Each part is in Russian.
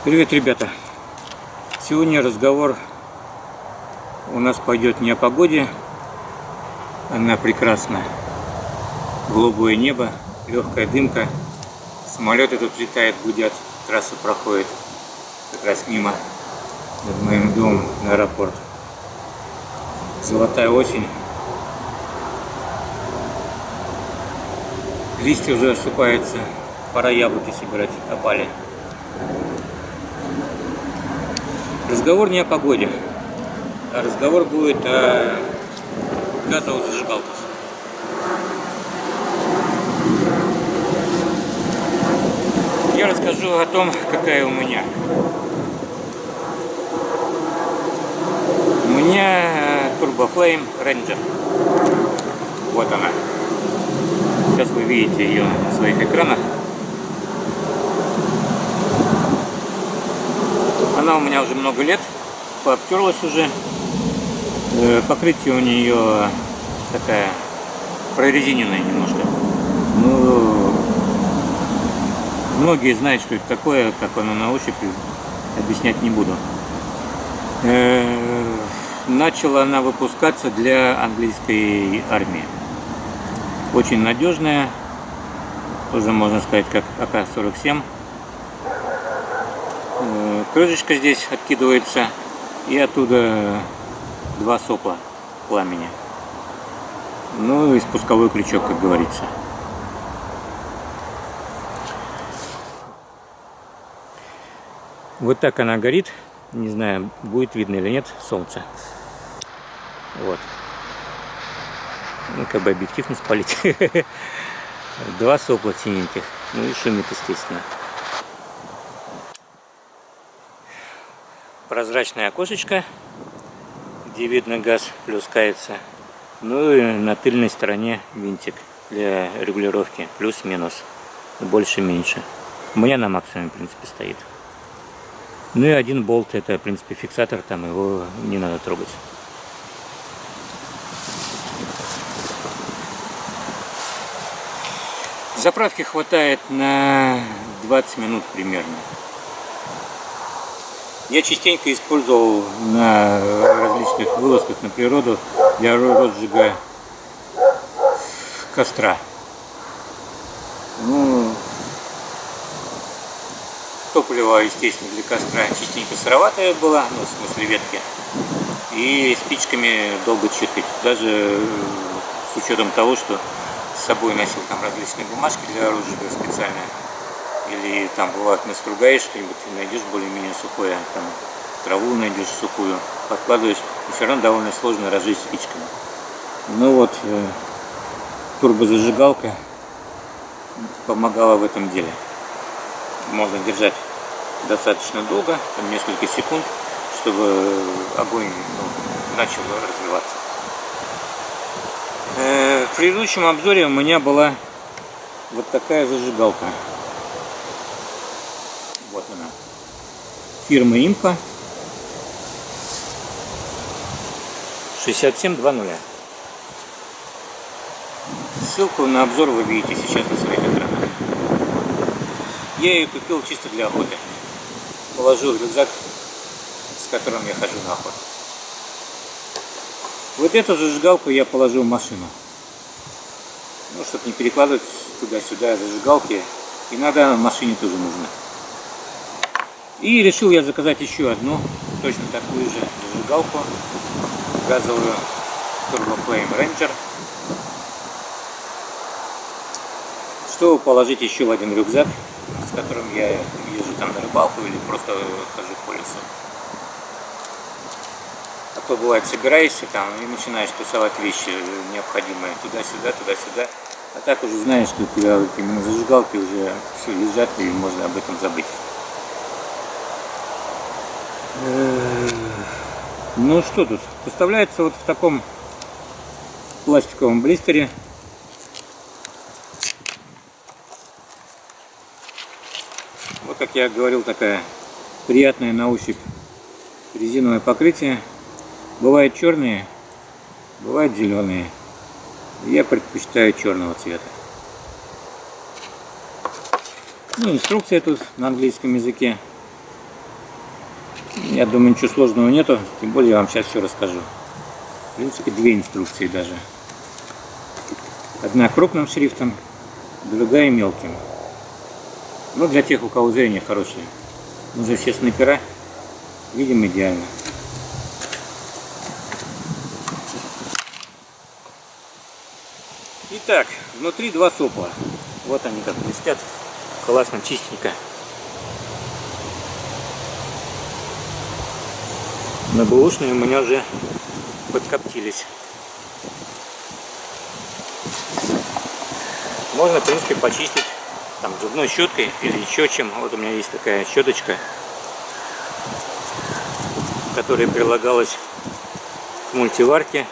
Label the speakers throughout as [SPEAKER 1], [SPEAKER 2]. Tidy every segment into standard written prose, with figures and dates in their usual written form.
[SPEAKER 1] Привет, ребята! Сегодня разговор у нас пойдет не о погоде. Она прекрасна. Голубое небо, легкая дымка. Самолеты тут летают, гудят, трасса проходит как раз мимо над моим домом на аэропорт. Золотая осень. Листья уже осыпаются. Пора яблоки собирать, опали. Разговор не о погоде, а разговор будет о газовых зажигалках. Я расскажу о том, какая у меня. У меня Turbo Flame Ranger. Вот она. Сейчас вы видите ее на своих экранах. Она у меня уже много лет, пообтерлась уже. Покрытие у нее такая прорезиненная немножко. Ну, многие знают, что это такое, как оно на ощупь, объяснять не буду. Начала она выпускаться для английской армии. Очень надежная, тоже можно сказать, как АК-47. Крышечка здесь откидывается, и оттуда два сопла пламени. Ну и спусковой крючок, как говорится. Вот так она горит. Не знаю, будет видно или нет солнце. Вот. Ну, как бы объектив не спалить. Два сопла синеньких. Ну и шумит, естественно. Прозрачное окошечко, где видно газ плюскается. Ну и на тыльной стороне винтик для регулировки. Плюс-минус. Больше-меньше. У меня на максимуме, в принципе, стоит. Ну и один болт, это, в принципе, фиксатор, там его не надо трогать. Заправки хватает на 20 минут примерно. Я частенько использовал на различных вылазках на природу для розжига костра. Ну, топливо, естественно, для костра частенько сыроватое было, ну, в смысле ветки. И спичками долго чиркать, даже с учетом того, что с собой носил там различные бумажки для розжига специальные. Или там бывает настругаешь что-нибудь, найдешь более-менее сухое, там траву найдешь сухую, подкладываешь, и все равно довольно сложно разжечь спичками. Ну вот, турбозажигалка помогала в этом деле. Можно держать достаточно долго, там несколько секунд, чтобы огонь начал развиваться. В предыдущем обзоре у меня была вот такая зажигалка. Вот она. Фирма Импа. 6720. Ссылку на обзор вы видите сейчас на своих экранах. Я ее купил чисто для охоты. Положил в рюкзак, с которым я хожу на охоту. Вот эту зажигалку я положил в машину. Ну, чтобы не перекладывать туда-сюда зажигалки. Иногда в машине тоже нужно. И решил я заказать еще одну, точно такую же зажигалку, газовую Turbo Flame Ranger, чтобы положить еще в один рюкзак, с которым я езжу там на рыбалку или просто хожу по лесу. А то бывает, собираешься там и начинаешь тусовать вещи необходимые туда-сюда, туда-сюда. А так уже знаешь, что у тебя вот именно зажигалки уже все лежат и можно об этом забыть. Ну что тут? Поставляется вот в таком пластиковом блистере. Вот, как я говорил, такая приятная на ощупь резиновое покрытие. Бывают черные, бывают зеленые. Я предпочитаю черного цвета. Ну, инструкция тут на английском языке. Я думаю, ничего сложного нету, тем более я вам сейчас все расскажу. В принципе, две инструкции даже. Одна крупным шрифтом, другая мелким. Но для тех, у кого зрение хорошее. Мы же все снайпера видим идеально. Итак, внутри два сопла. Вот они как блестят. Классно, чистенько. На бэушные у меня уже подкоптились. Можно, в принципе, почистить там зубной щеткой или еще чем. Вот у меня есть такая щеточка, которая прилагалась к мультиварке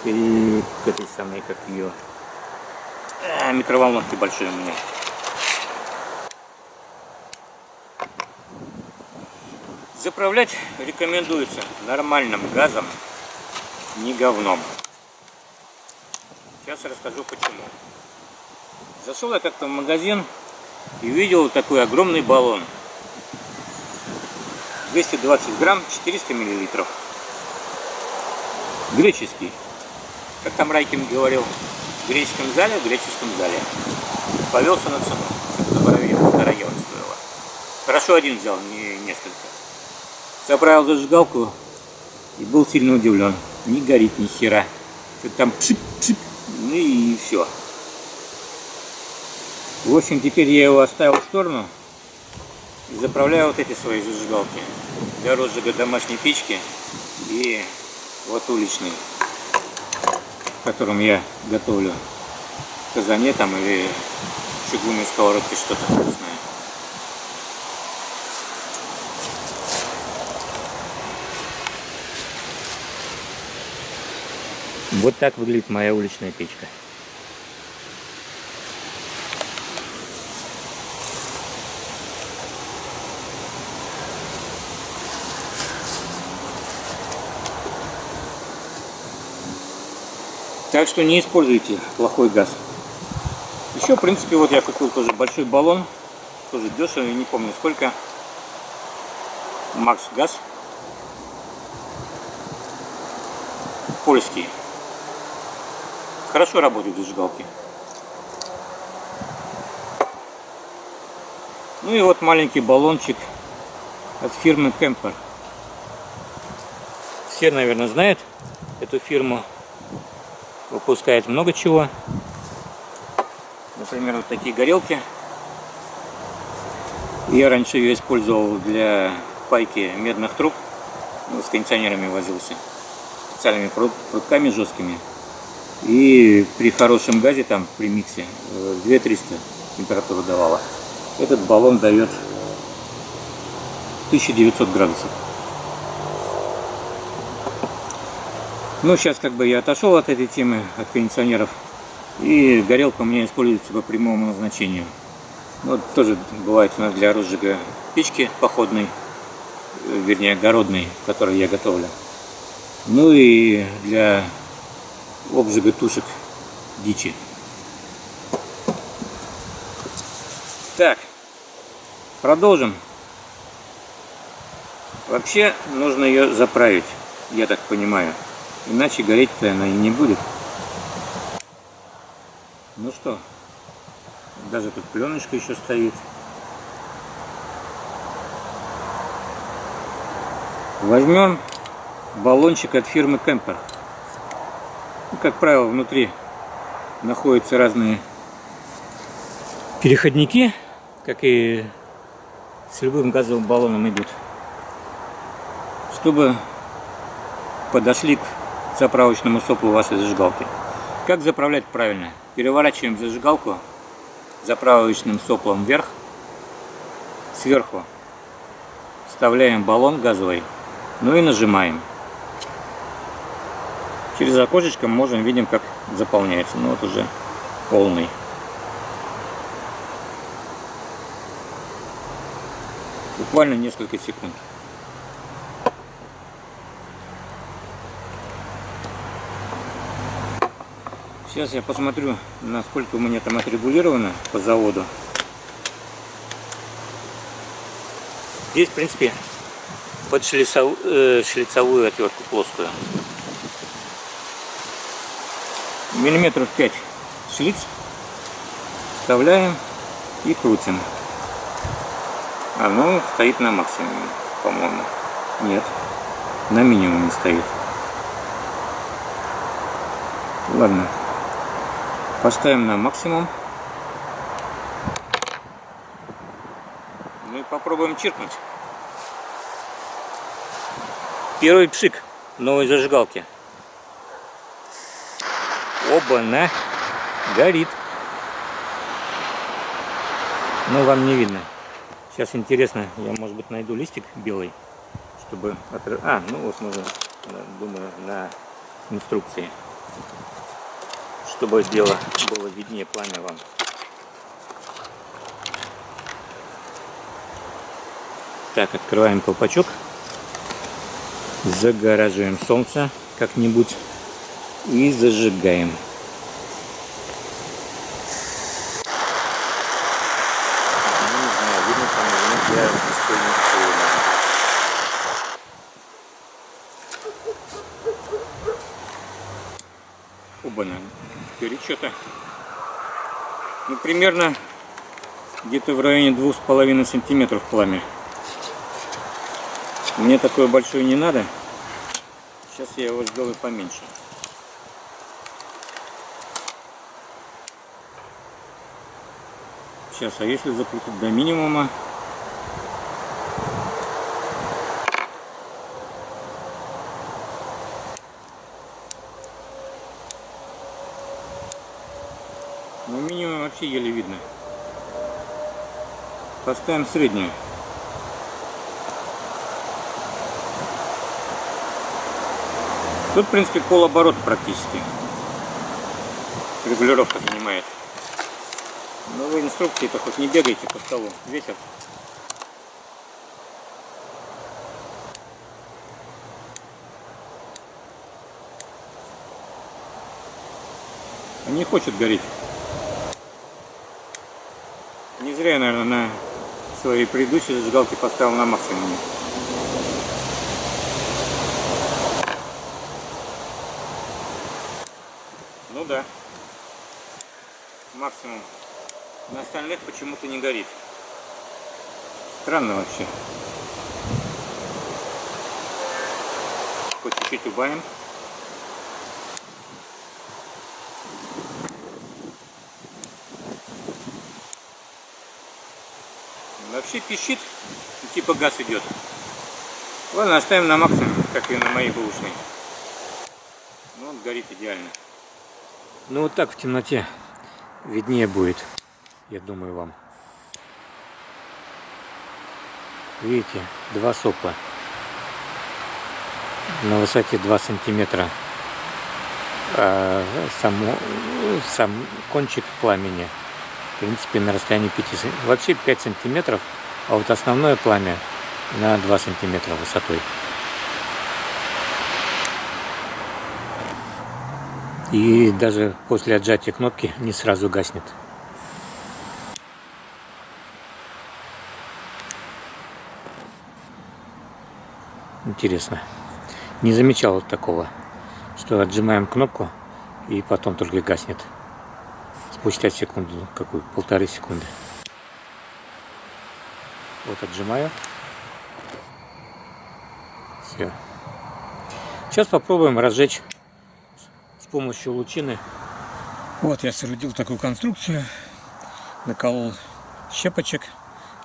[SPEAKER 1] и к этой самой, как ее, микроволновке большой у меня. Заправлять рекомендуется нормальным газом, не говном. Сейчас расскажу почему. Зашел я как-то в магазин и видел такой огромный баллон. 220 грамм, 400 миллилитров. Греческий. Как там Райкин говорил, в греческом зале, повелся на цену. Что-то полтора евро стоило. Хорошо один взял, не несколько. Заправил зажигалку и был сильно удивлен. Не горит ни хера. Что-то там пшик-пшик, ну и все. В общем, теперь я его оставил в сторону и заправляю вот эти свои зажигалки для розжига домашней печки и вот уличный, в котором я готовлю в казане там или в чугунной сковородке что-то вкусное. Вот так выглядит моя уличная печка. Так что не используйте плохой газ. Еще, в принципе, вот я купил тоже большой баллон. Тоже дешево, не помню сколько. Макс Газ. Польский. Хорошо работают зажигалки. Ну и вот маленький баллончик от фирмы Кемпер. Все, наверное, знают эту фирму. Выпускает много чего. Например, вот такие горелки. Я раньше ее использовал для пайки медных труб. Ну, с кондиционерами возился. Специальными прутками жесткими. И при хорошем газе, там при миксе, 2300 температуру давала. Этот баллон дает 1900 градусов. Ну, сейчас как бы я отошел от этой темы, от кондиционеров. И горелка у меня используется по прямому назначению. Вот тоже бывает она для розжига печки походной, вернее огородной, в которой я готовлю. Ну и для обжига тушек дичи. Так, продолжим. Вообще нужно ее заправить, я так понимаю. Иначе гореть-то она и не будет. Ну что, даже тут пленочка еще стоит. Возьмем баллончик от фирмы Кемпер. Ну, как правило, внутри находятся разные переходники, как и с любым газовым баллоном идут, чтобы подошли к заправочному соплу вашей зажигалки. Как заправлять правильно? Переворачиваем зажигалку заправочным соплом вверх, сверху вставляем баллон газовый, ну и нажимаем. Через окошечко можем видим, как заполняется. Ну вот уже полный. Буквально несколько секунд. Сейчас я посмотрю, насколько у меня там отрегулировано по заводу. Здесь, в принципе, под шлицевую отвертку плоскую. Миллиметров 5 шлиц вставляем и крутим. Оно стоит на максимуме, по-моему. Нет, на минимуме стоит. Ладно, поставим на максимум. Ну и попробуем чиркнуть. Первый пшик новой зажигалки. Оба-на! Горит. Но вам не видно. Сейчас интересно, я, может быть, найду листик белый, чтобы ну вот можно, думаю, на инструкции, чтобы дело было виднее пламя вам. Так, открываем колпачок, загораживаем солнце как-нибудь и зажигаем. Оба-на, теперь что-то, ну, примерно где-то в районе 2,5 сантиметров пламя. Мне такое большое не надо. Сейчас я его сделаю поменьше. Сейчас, а если закрутить до минимума? Ну, минимум вообще еле видно. Поставим среднюю. Тут, в принципе, полоборота практически. Регулировка занимает. Но вы инструкции-то хоть не бегайте по столу. Ветер. Не хочет гореть. Не зря я, наверное, на своей предыдущей зажигалке поставил на максимуме. Ну да, максимум. На остальных почему-то не горит. Странно вообще. Хоть чуть-чуть убавим. Вообще пищит, типа газ идет. Ладно, оставим на максимум, как и на моей бэушной. Ну, он горит идеально. Ну вот так в темноте виднее будет, я думаю, вам. Видите, два сопла на высоте 2 сантиметра. Сам кончик пламени, в принципе, на расстоянии 5 сантиметров. Вообще 5 сантиметров, а вот основное пламя на 2 сантиметра высотой. И даже после отжатия кнопки не сразу гаснет. Интересно. Не замечал вот такого, что отжимаем кнопку и потом только гаснет. Спустя секунду, какую, 1,5 секунды. Вот отжимаю. Все. Сейчас попробуем разжечь с помощью лучины. Вот я соорудил такую конструкцию, наколол щепочек,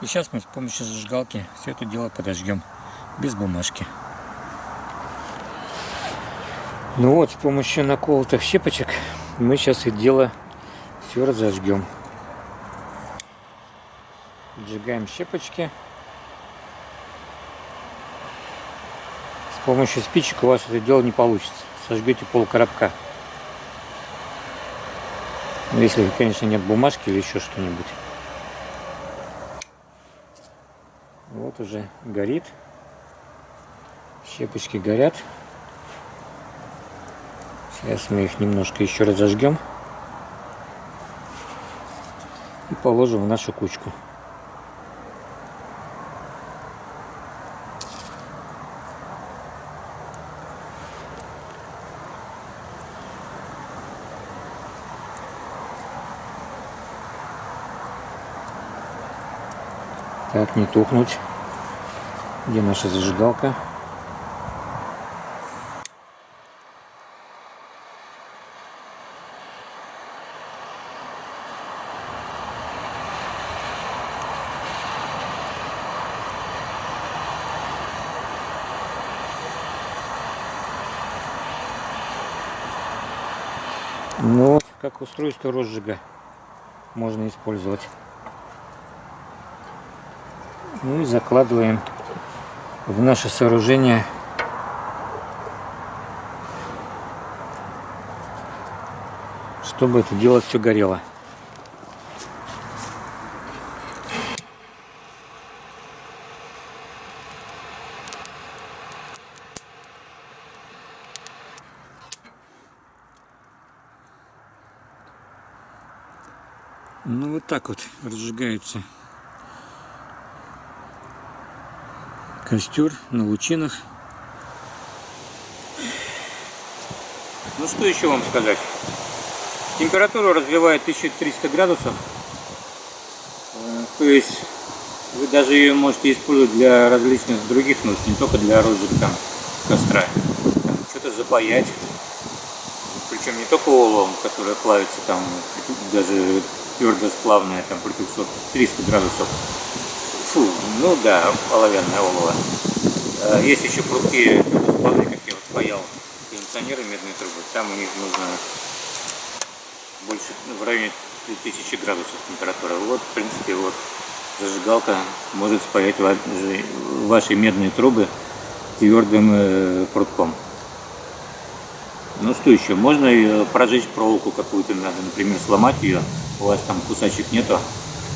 [SPEAKER 1] и сейчас мы с помощью зажигалки все это дело подожгем без бумажки. Ну вот, с помощью наколотых щепочек мы сейчас и дело все разожгем. Сжигаем щепочки. С помощью спичек у вас это дело не получится. Сожгете полкоробка. Если, конечно, нет бумажки или еще что-нибудь. Вот уже горит. Щепочки горят. Сейчас мы их немножко еще разожгем. И положим в нашу кучку. Так, не тухнуть. Где наша зажигалка? Ну вот, как устройство розжига можно использовать. Ну и закладываем в наше сооружение чтобы это дело все горело. Ну вот так вот разжигается костер на лучинах. Ну что еще вам сказать? Температуру развивает 1300 градусов. То есть вы даже ее можете использовать для различных других нужд, не только для розжига там костра. Что-то запаять. Причем не только оловом, которое плавится там даже твердосплавное, там при 300 градусов. Фу, ну да, оловянное олово. Есть еще прутки твердосплавные, как я вот паял, кондиционеры, медные трубы. Там у них нужно больше, в районе 3000 градусов температура. Вот, в принципе, вот зажигалка может спаять ваши медные трубы твердым прутком. Ну что еще? Можно прожечь проволоку какую-то, надо, например, сломать ее. У вас там кусачек нету,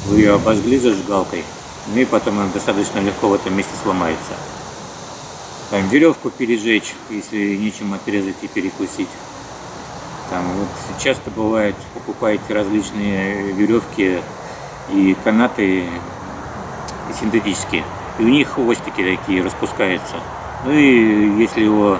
[SPEAKER 1] вы ее обожгли зажигалкой, ну и потом она достаточно легко в этом месте сломается. Там веревку пережечь, если нечем отрезать и перекусить. Там вот часто бывает, покупаете различные веревки и канаты синтетические, и у них хвостики такие распускаются. Ну и если его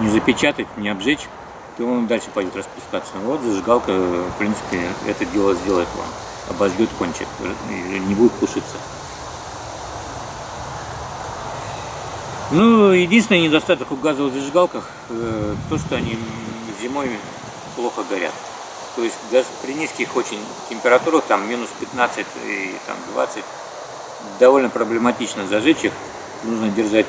[SPEAKER 1] не запечатать, не обжечь, то он дальше пойдет распускаться. Вот зажигалка, в принципе, это дело сделает вам. Обожгет кончик, не будет тушиться. Ну, единственный недостаток в газовых зажигалках, то, что они зимой плохо горят. То есть даже при низких очень температурах, там минус 15 и там 20, довольно проблематично зажечь их. Нужно держать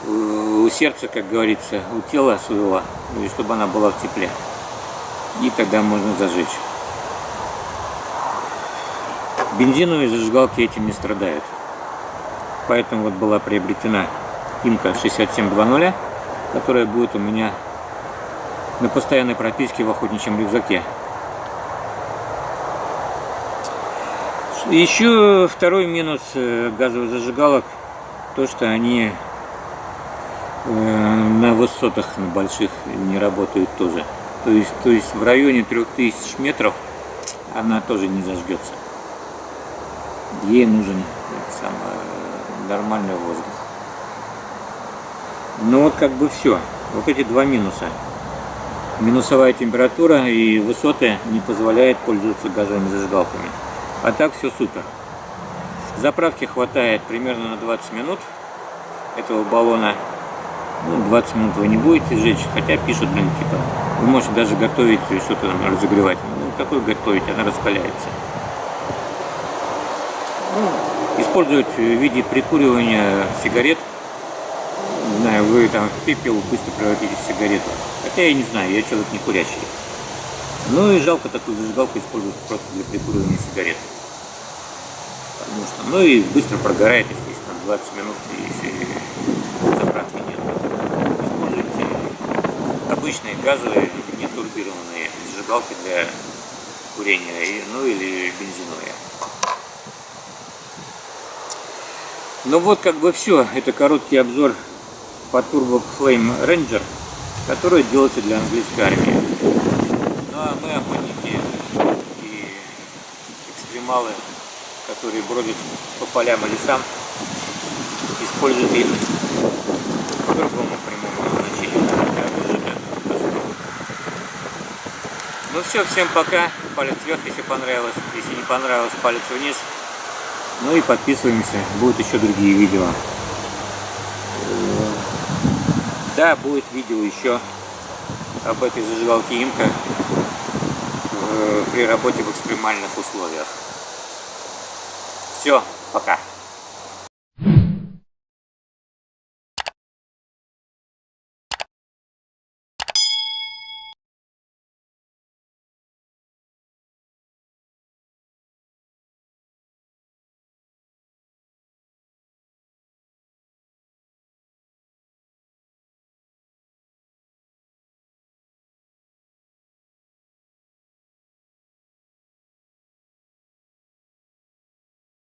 [SPEAKER 1] у сердца, как говорится, у тела своего, и чтобы она была в тепле. И тогда можно зажечь. Бензиновые зажигалки этим не страдают. Поэтому вот была приобретена Имка 6720, которая будет у меня на постоянной прописке в охотничьем рюкзаке. Еще второй минус газовых зажигалок, то что они на высотах, на больших, не работают тоже. То есть в районе 3000 метров она тоже не зажгется. Ей нужен нормальный воздух. Ну вот как бы все. Вот эти два минуса. Минусовая температура и высоты не позволяют пользоваться газовыми зажигалками. А так все супер. Заправки хватает примерно на 20 минут этого баллона. Ну, 20 минут вы не будете жечь, хотя пишут, типа, вы можете даже готовить, что-то там разогревать. Ну, какой готовить, она раскаляется. Ну, использовать в виде прикуривания сигарет. Не знаю, вы там в пепел быстро превратите в сигарету. Хотя я не знаю, я человек не курящий. Ну и жалко такую зажигалку использовать просто для прикуривания сигарет. Потому что, ну и быстро прогорает, естественно, 20 минут, если заправки нет. Используйте обычные газовые, не турбированные зажигалки для курения, ну или бензиновые. Ну вот как бы все. Это короткий обзор по Turbo Flame Ranger, который делается для английской армии. Ну а мы, охотники и экстремалы, которые бродят по полям и лесам, используют их по другому прямому назначению. Ну все, всем пока. Палец вверх, если понравилось. Если не понравилось, палец вниз. Ну и подписываемся, будут еще другие видео. Да, будет видео еще об этой зажигалке Имка при работе в экстремальных условиях. Все, пока.